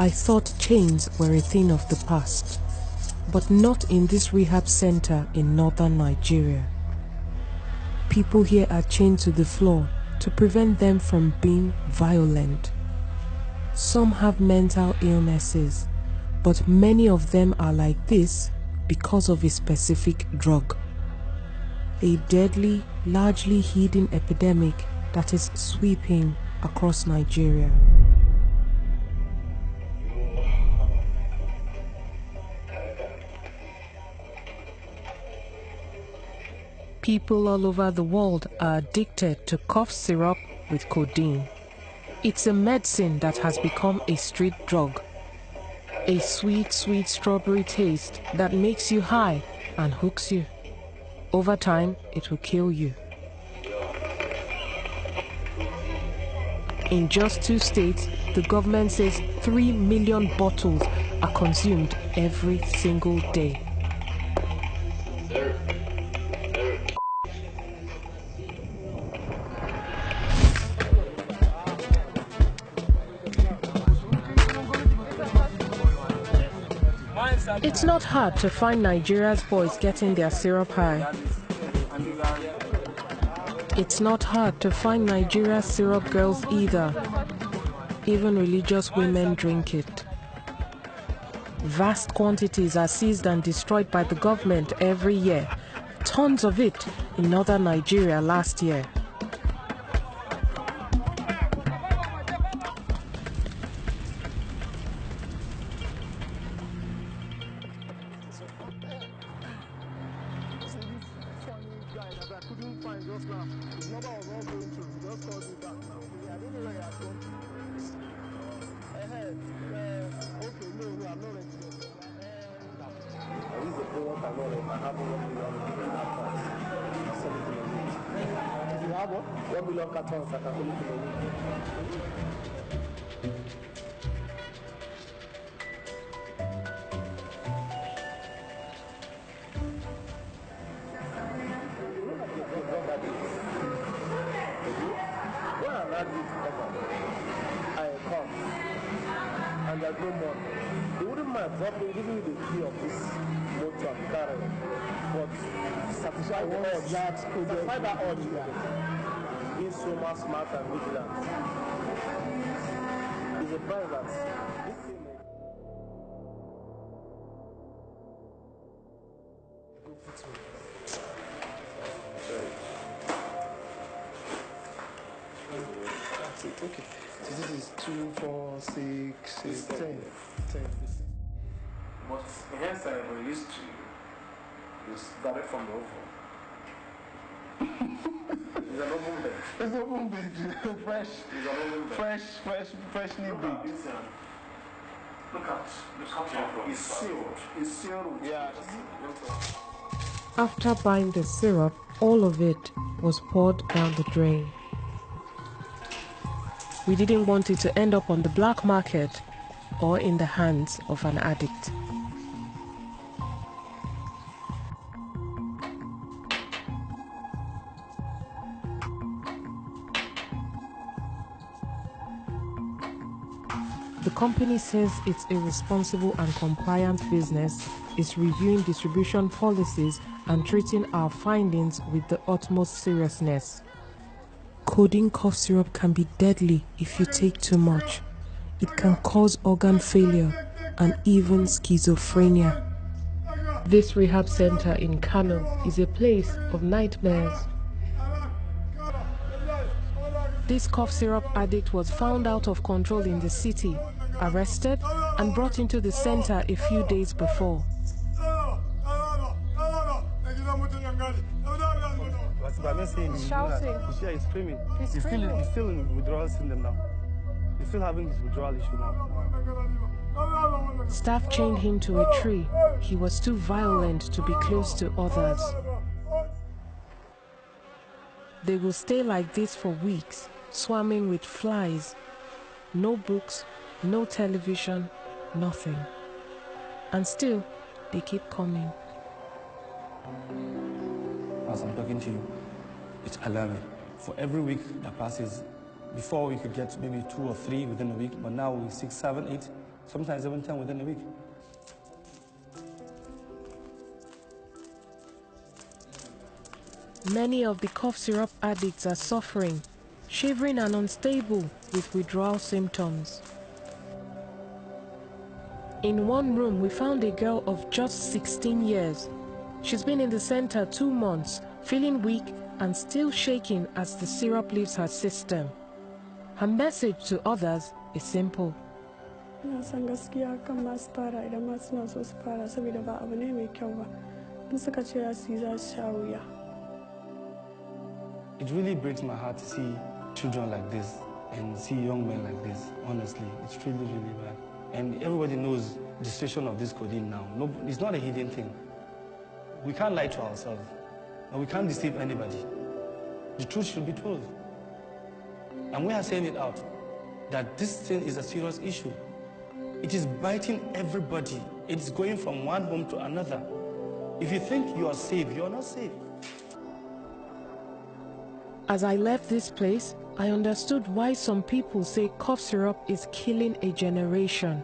I thought chains were a thing of the past, but not in this rehab center in northern Nigeria. People here are chained to the floor to prevent them from being violent. Some have mental illnesses, but many of them are like this because of a specific drug. A deadly, largely hidden epidemic that is sweeping across Nigeria. People all over the world are addicted to cough syrup with codeine. It's a medicine that has become a street drug. A sweet, sweet strawberry taste that makes you high and hooks you. Over time, it will kill you. In just 2 states, the government says 3 million bottles are consumed every single day. It's not hard to find Nigeria's boys getting their syrup high. It's not hard to find Nigeria's syrup girls either. Even religious women drink it. Vast quantities are seized and destroyed by the government every year. Tons of it in northern Nigeria last year. And there's no more. They wouldn't mind dropping, giving you the key of this motor and carrying. But satisfy the urge. Satisfy that urge. Being so much smart and vigilant is a price that this thing may go fix me. That's it, okay. So this is 2, 4, 6, 8, 10. But the hairstyle we used to is direct from the oven. It's an oven bed. It's an oven bed. Fresh. It's an oven bed. Freshly baked. Look at it's sealed. It's sealed. Yeah. After buying the syrup, all of it was poured down the drain. We didn't want it to end up on the black market or in the hands of an addict. The company says its irresponsible and compliant business is reviewing distribution policies and treating our findings with the utmost seriousness. Codeine cough syrup can be deadly if you take too much. It can cause organ failure and even schizophrenia. This rehab center in Kano is a place of nightmares. This cough syrup addict was found out of control in the city, arrested and brought into the center a few days before. He's shouting. He's screaming. He's still in withdrawal syndrome now. He's still having his withdrawal issue now. Staff chained him to a tree. He was too violent to be close to others. They will stay like this for weeks, swarming with flies. No books, no television, nothing. And still, they keep coming. As I'm talking to you, it's alarming. For every week that passes, before we could get maybe 2 or 3 within a week, but now we 6, 7, 8. sometimes even 10 within a week. Many of the cough syrup addicts are suffering, shivering and unstable with withdrawal symptoms. In one room, we found a girl of just 16 years. She's been in the center 2 months, feeling weak and still shaking as the syrup leaves her system. Her message to others is simple. It really breaks my heart to see children like this and see young men like this. Honestly, it's really, really bad. And everybody knows the situation of this codeine now. No, it's not a hidden thing. We can't lie to ourselves, and we can't deceive anybody. The truth should be told. And we are saying it out, that this thing is a serious issue. It is biting everybody. It's going from one home to another. If you think you are safe, you are not safe. As I left this place, I understood why some people say cough syrup is killing a generation.